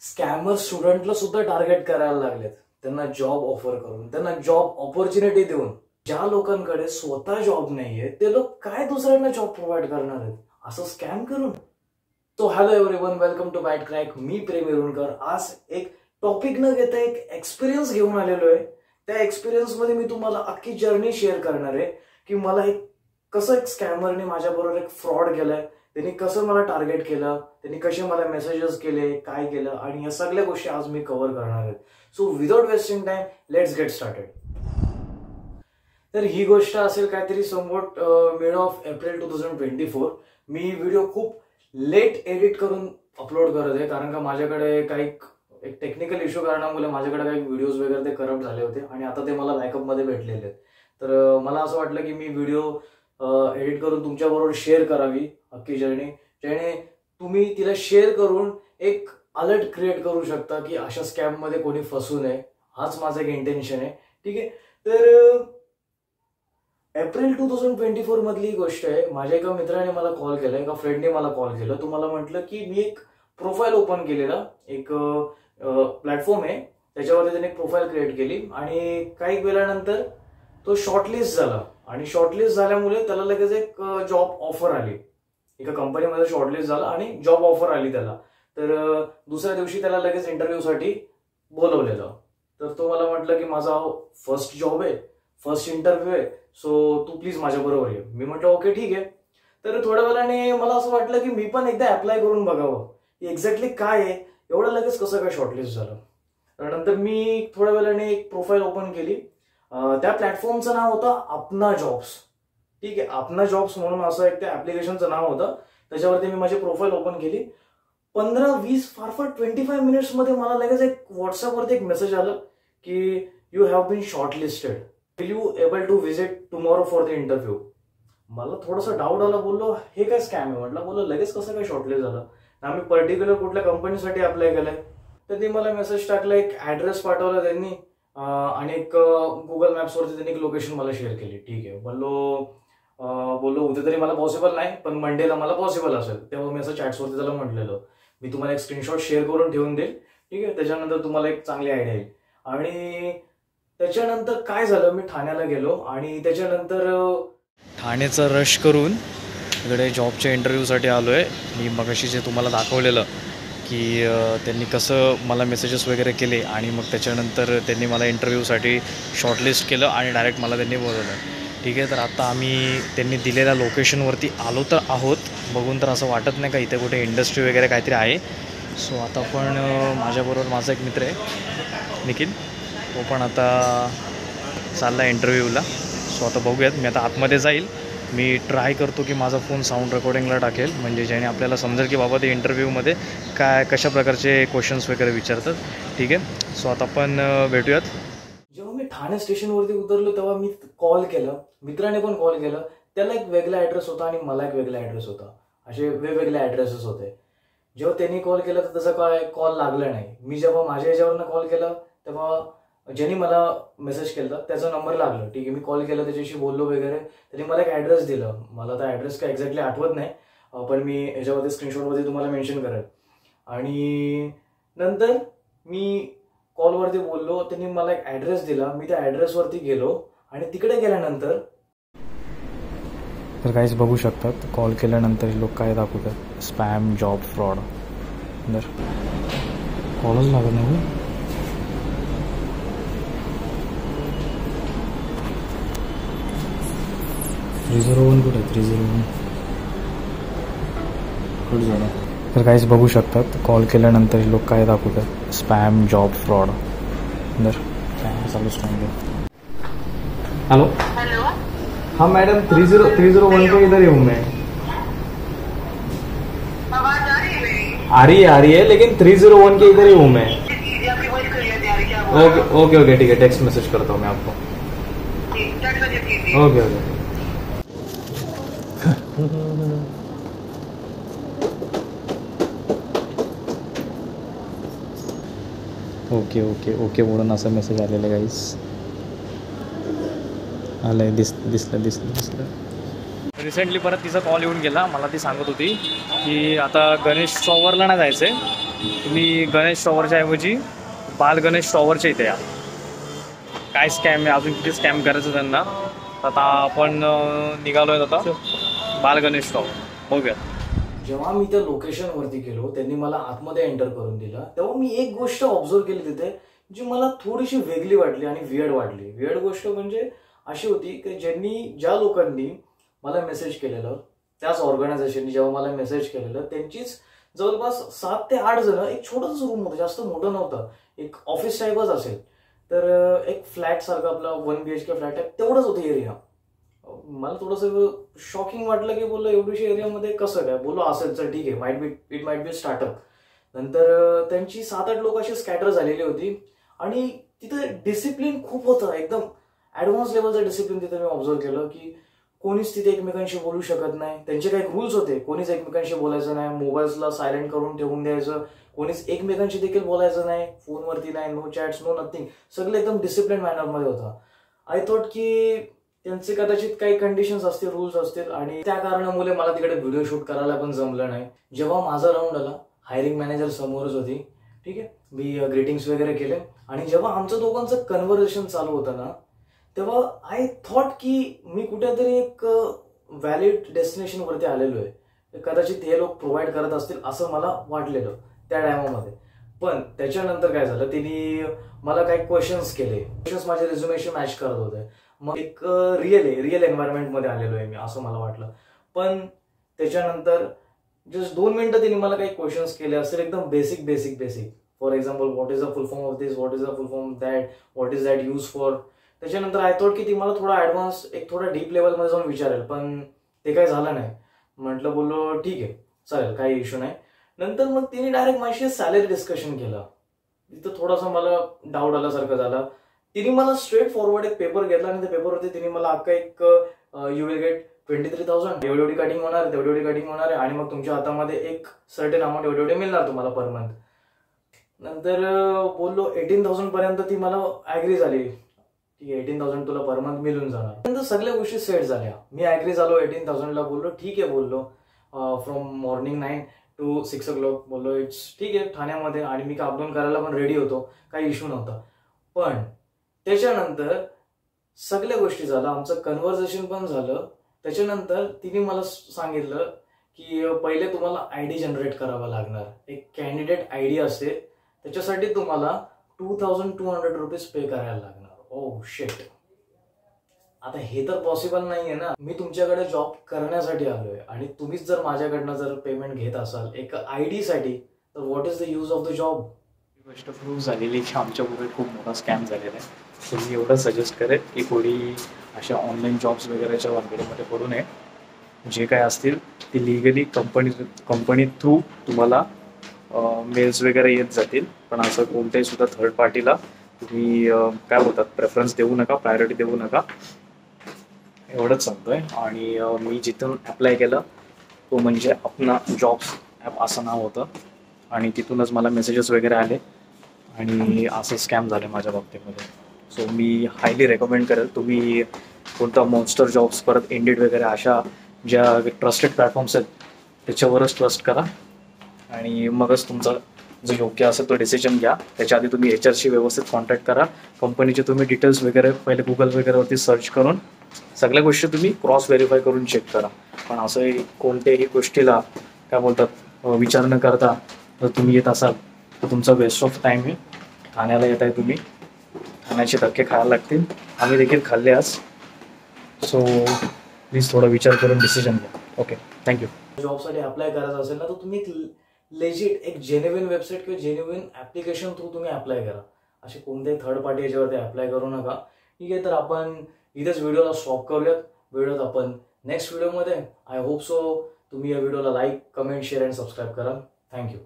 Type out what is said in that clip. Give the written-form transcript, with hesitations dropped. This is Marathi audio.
स्कॅमर स्टुडंटला सुद्धा टार्गेट करायला लागलेत, त्यांना जॉब ऑफर करून, त्यांना जॉब ऑपॉर्च्युनिटी देऊन. ज्या लोकांकडे स्वतः जॉब नाहीये ते लोक काय दुसऱ्यांना जॉब प्रोव्हाइड करणार आहेत असं स्कॅम करून. तो hello everyone, welcome to byte crack. मी प्रेम इरुणकर. आज एक टॉपिक न घेता एक एक्सपिरियन्स घेऊन आलेलो आहे. त्या एक्सपिरियन्स मध्ये मी तुम्हाला अख्खी जर्नी शेअर करणार आहे की मला कसं एक स्कॅमरने माझ्याबरोबर एक फ्रॉड केलाय, त्यांनी कसं मला टार्गेट केलं, त्यांनी कसे मला मेसेजेस केले, काय केलं, आणि या सगळ्या गोष्टी आज मी कव्हर करणार आहे. So without wasting time let's get started. तर ही गोष्ट असेल काहीतरी somewhat mid of April 2024. Me video खूप लेट एडिट करून अपलोड करत आहे कारण का माझ्याकडे काही एक टेक्निकल इश्यू कारणामुळे माझ्याकडे काही व्हिडिओज वगैरे ते करप्ट झाले होते आणि आता ते मला बॅकअप मध्ये भेटलेले आहेत. तर मला असं वाटलं की मी व्हिडिओ एडिट करून तुमच्याबरोबर शेअर करावी अख्खी जर्नी, ज्याने तुम्ही तिला शेअर करून एक अलर्ट क्रिएट करू शकता की अशा स्कॅम मध्ये कोणी फसू नये. हाच माझा एक इंटेन्शन आहे. ठीक आहे. तर एप्रिल 2024 मधली गोष्ट आहे. माझ्या एका मित्राने मला कॉल केला, एका फ्रेंडने मला कॉल केलं. तुम्हाला म्हटलं की मी एक प्रोफाईल ओपन केलेला, एक प्लॅटफॉर्म आहे त्याच्यावरती त्याने एक प्रोफाईल क्रिएट केली आणि काही वेळानंतर तो शॉर्टलिस्ट झाला आणि शॉर्टलिस्ट झाल्यामुळे त्याला लगेच एक जॉब ऑफर आली. एका कंपनीमध्ये शॉर्टलिस्ट झाला आणि जॉब ऑफर आली त्याला. तर दुसऱ्या दिवशी त्याला लगेच इंटरव्ह्यूसाठी बोलवलेलं. तर तो मला म्हटलं की माझा फर्स्ट जॉब आहे, फर्स्ट इंटरव्ह्यू आहे, सो तू प्लीज माझ्या बरोबर ये. मी म्हटलं ओके ठीक आहे. तर थोड्या वेळाने मला असं वाटलं की मी पण एकदा अप्लाय करून बघावं की एक्झॅक्टली काय आहे, एवढं लगेच कसं काय शॉर्टलिस्ट झालं. नंतर मी थोड्या वेळाने एक प्रोफाईल ओपन केली. त्या प्लॅटफॉर्मचं नाव होतं अपना जॉब्स. ठीक आहे, अपना जॉब्स म्हणून असं एक त्या ऍप्लिकेशनचं नाव होतं. त्याच्यावरती मी माझी प्रोफाईल ओपन केली. 15-20 फार 25 मिनिट्स मध्ये मला लगेच एक व्हॉट्सअपवरती एक मेसेज आलं की you have been shortlisted, will you able to visit tomorrow for the interview. मला थोडासा डाऊट आला. बोललो हे काय स्कॅम आहे म्हटलं. बोललो लगेच कसं काय शॉर्टलिस्ट झालं, आम्ही पर्टिक्युलर कुठल्या कंपनीसाठी अप्लाय केलंय. तर ते मला मेसेज टाकला, एक ऍड्रेस पाठवला त्यांनी आणि एक गुगल मॅप्सवरती त्यांनी एक लोकेशन मला शेअर केली. ठीक आहे बोललो उद्या तरी मला पॉसिबल नाही पण मंडेला मला पॉसिबल असेल. तेव्हा मी असं चॅट्सवरती त्याला म्हटलेलं मी तुम्हाला एक स्क्रीनशॉट शेअर करून ठेवून देईल. ठीक आहे, त्याच्यानंतर तुम्हाला एक चांगली आयडिया येईल. आणि त्याच्यानंतर काय झालं, मी ठाण्याला गेलो आणि त्याच्यानंतर ठाण्याचा रश करून इकडे जॉबच्या इंटरव्ह्यूसाठी आलो आहे. मी मगाशी जे तुम्हाला दाखवलेलं की त्यांनी कसं मला मेसेजेस वगैरे केले आणि मग त्याच्यानंतर त्यांनी मला इंटरव्ह्यूसाठी शॉर्टलिस्ट केलं आणि डायरेक्ट मला त्यांनी बोलवलं. ठीक आहे, तर आता आम्ही त्यांनी दिलेल्या लोकेशनवरती आलो तर आहोत. बघून तर असं वाटत नाही का इथे कुठे इंडस्ट्री वगैरे काहीतरी आहे. सो आता पण माझ्याबरोबर माझा एक मित्र आहे निखिल, तो पण आता चालला इंटरव्ह्यूला. सो आता बघूयात. मी आता आतमध्ये जाईल, मी ट्राय करतो की माझा फोन साऊंड रेकॉर्डिंगला टाकेल म्हणजे ज्याने आपल्याला समजेल की बाबा ते इंटरव्ह्यूमध्ये कशा प्रकारचे क्वेश्चन्स वगैरे विचारतात. ठीक आहे, सो आता आपण भेटूयात. जेव्हा मी ठाणे स्टेशनवरती उतरलो तेव्हा मी कॉल केलं, मित्राने पण कॉल केलं. त्याला एक वेगळा ॲड्रेस होता आणि मला एक वेगळा ॲड्रेस होता, असे वेगवेगळे ॲड्रेसेस होते. जेव्हा त्यांनी कॉल केला तर त्याचा काय कॉल लागला नाही. मी जेव्हा माझ्या ह्याच्यावरनं कॉल केला तेव्हा ज्यांनी मला मेसेज केला त्याचा नंबर लागला. ठीक आहे, मी कॉल केला, त्याच्याशी बोललो वगैरे. त्यांनी मला एक ॲड्रेस दिलं. मला त्या ॲड्रेस काय एक्झॅक्टली आठवत नाही पण मी ह्याच्यावरती स्क्रीनशॉटवरती तुम्हाला मेन्शन करेल. आणि नंतर मी कॉलवरती बोललो, त्यांनी मला एक ॲड्रेस दिला. मी त्या ॲड्रेसवरती गेलो आणि तिकडे गेल्यानंतर तर काहीच बघू शकतात. कॉल केल्यानंतर लोक काय दाखवतात, स्पॅम, जॉब फ्रॉड. तर कॉलच लागत नाही. 301 कुठे, 301 कुठे झालं. तर काहीच बघू शकतात. कॉल केल्यानंतर लोक काय दाखवतात, स्पॅम, जॉब फ्रॉड. तर काय चालूच नाही. हेलो हाँ मैडम, 301 के इधर ही हूँ मैं. आ रही है लेकिन 301 के इधर ही हूँ मैं. ओके ठीक है, टेक्स्ट मैसेज करता हूँ मैं आपको. ओके ओके म्हणून असा मेसेज आलेला गाईस. आलंय, दिसलं. रिसेंटली परत तिचा कॉल येऊन गेला. मला ती सांगत होती की आता गणेश शॉवरला नाही जायचं आहे, तुम्ही गणेश टॉवरच्या ऐवजी बाल गणेश टॉवरच्या इथे या. काय स्कॅम आहे, अजून किती स्कॅम करायचं त्यांना. आता आपण निघालोय आता बाल गणेश टॉवर. बघूया. जेव्हा मी त्या लोकेशनवरती गेलो, त्यांनी मला आतमध्ये एंटर करून दिलं, तेव्हा मी एक गोष्ट ऑब्झर्व केली तिथे, जी मला थोडीशी वेगळी वाटली आणि वियर्ड वाटली. वियर्ड गोष्ट म्हणजे अशी होती की ज्या लोकांनी मला मेसेज केलेलं, त्याच ऑर्गनायझेशननी जेव्हा मला मेसेज केलेलं, त्यांचीच जवळपास 7 ते 8 जण एक छोटंच रूम होतं, जास्त मोठं नव्हतं, एक ऑफिस टाईपच असेल. तर एक फ्लॅट सारखं आपला 1 BHK फ्लॅट आहे तेवढंच होतं एरिया. मला थोडंसं शॉकिंग वाटलं की बोललो एवढीशी एरियामध्ये कसं काय. बोललो असेल तर ठीक आहे, इट माइट बी स्टार्टअप. नंतर त्यांची 7-8 लोक अशी स्कॅटर झालेली होती आणि तिथे डिसिप्लिन खूप होतं, एकदम ऍडव्हान्स लेवलचं डिसिप्लिन तिथे मी ऑब्झर्व केलं की कोणीच तिथे एकमेकांशी बोलू शकत नाही. त्यांचे काही रूल्स होते, कोणीच एकमेकांशी बोलायचं नाही, मोबाईल्सला सायलेंट करून ठेवून द्यायचं, कोणीच एकमेकांशी देखील बोलायचं नाही, फोनवरती नाही, नो चॅट्स, नो नथिंग, सगळं एकदम डिसिप्लिन मॅनरमध्ये होतं. आय थॉट की त्यांचे कदाचित काही कंडिशन्स असतील, रूल्स असतील आणि त्या कारणामुळे मला तिकडे व्हिडिओ शूट करायला पण जमलं नाही. जेव्हा माझा राऊंड आला, हायरिंग मॅनेजर समोरच होती, ठीक आहे, मी ग्रीटिंग्स वगैरे केले आणि जेव्हा आमचं दोघांचं कन्व्हर्सेशन चालू होतं ना, तेव्हा आय थॉट की मी कुठेतरी एक व्हॅलिड डेस्टिनेशनवरती आलेलो आहे, कदाचित हे लोक प्रोव्हाइड करत असतील असं मला वाटलेलं त्या टायमामध्ये. पण त्याच्यानंतर काय झालं, त्यांनी मला काही क्वेश्चन्स केले, क्वेश्चन्स माझ्या रिझ्युमेशी मॅच करत होते. मग एक रिअल एन्व्हायरमेंटमध्ये आलेलो आहे मी असं मला वाटलं. पण त्याच्यानंतर जस्ट 2 मिनिटं त्यांनी मला काही क्वेश्चन्स केले असतील, एकदम basic. For example, what is the full form of this, what is the full form of that, what is that use for. त्याच्यानंतर आय थॉट की ती मला थोडा ऍडव्हान्स, एक थोडा डीप लेवलमध्ये जाऊन विचारेल, पण ते काही झालं नाही. म्हटलं, बोललो ठीक आहे, चालेल, काही इश्यू नाही. नंतर मग तिने डायरेक्ट माझी सॅलरी डिस्कशन केलं. तिथं थोडासा मला डाऊट आल्यासारखं झालं. तिने मला स्ट्रेट फॉरवर्ड एक पेपर घेतला आणि त्या पेपरवरती तिने मला अख्खा एक यू विल गेट 23,000, एवढी कटिंग होणार, तेवढी कटिंग होणार आहे आणि मग तुमच्या हातामध्ये एक सर्टेन अमाऊंट एवढे मिळणार तुम्हाला पर मंथ. नंतर बोललो 18,000 पर्यंत ती मला ऍग्री झाली, ठीक आहे, 18,000 तुला पर मंथ मिळून जाणार. नंतर सगळ्या गोष्टी सेट झाल्या, मी ऍग्री झालो 18,000ला. बोललो ठीक आहे, बोललो फ्रॉम मॉर्निंग 9 to 6 o'clock, बोललो इट्स ठीक आहे ठाण्यामध्ये, आणि मी अपडाऊन करायला पण रेडी होतो, काही इश्यू नव्हता. पण त्याच्यानंतर सगळ्या गोष्टी झाल्या, आमचं कन्व्हर्सेशन पण झालं. त्याच्यानंतर तिने मला सांगितलं की पहिले तुम्हाला आयडी जनरेट करावा लागणार, एक कॅन्डिडेट आयडी असते, त्याच्यासाठी तुम्हाला 2,200 रुपीज पे करायला लागणार. ओ शिट, आता हे तर पॉसिबल नाहीये ना. मी तुमच्याकडे जॉब करण्यासाठी आलोय आणि तुम्हीच जर माझ्याकडनं जर पेमेंट घेत असाल एक आयडी साठी, तर what is the use of the job. ही गोष्ट प्रूव्ह झालेली की आमच्यापुढे खूप मोठा स्कॅम झालेला आहे. तर मी एवढं सजेस्ट करेन की कोणी अशा ऑनलाईन जॉब्स वगैरेच्या भानगडीमध्ये पडू नये. जे काय असतील ते लिगली कंपनी थ्रू तुम्हाला मेल्स वगैरे येत जातील, पण असं कोणत्याही सुद्धा थर्ड पार्टीला तुम्ही काय बोलतात प्रेफरन्स देऊ नका, प्रायोरिटी देऊ नका, एवढंच सांगतोय. आणि मी जिथून अप्लाय केलं तो म्हणजे अपना जॉब्स ॲप असं नाव होतं, आणि तिथूनच मला मेसेजेस वगैरे आले आणि असं स्कॅम झालं माझ्या बाबतीमध्ये. सो मी हायली रेकमेंड करेल तुम्ही कोणता मॉन्स्टर जॉब्स, परत इंडिड वगैरे अशा ज्या ट्रस्टेड प्लॅटफॉर्म्स आहेत त्याच्यावरच ट्रस्ट करा आणि मगच तुमचा जो योग्य असेल तो डिसिजन घ्या. त्याच्या आधी तुम्ही HR व्यवस्थित कॉन्टॅक्ट करा, कंपनीचे तुम्ही डिटेल्स वगैरे पहिले गुगल वगैरेवरती सर्च करून सगळ्या गोष्टी तुम्ही क्रॉस व्हेरीफाय करून चेक करा. पण असं कोणत्याही गोष्टीला काय बोलतात विचार न करता जर तुम्ही येत असाल तर तुमचा वेस्ट ऑफ टाईम आहे. ठाण्याला येत आहे तुम्ही, ठाण्याचे धक्के खायला लागतील, आम्ही देखील खाल्ले आज. सो प्लीज थोडा विचार करून डिसिजन घ्या. Okay, thank you. जॉबसाठी अप्लाय करायचं असेल ना, तर तुम्ही एक लेजिट, एक जेन्युइन वेबसाईट किंवा जेन्युइन ऍप्लिकेशन थ्रू तुम्ही अप्लाय करा. असे कोणत्याही थर्ड पार्टी याच्यावरती अप्लाय करू नका. ठीक आहे, तर आपण इथेच व्हिडिओला स्टॉप करूयात. व्हिडिओत आपण नेक्स्ट व्हिडिओमध्ये, आय होप सो तुम्ही या व्हिडिओला like, comment, share and subscribe करा. थँक्यू.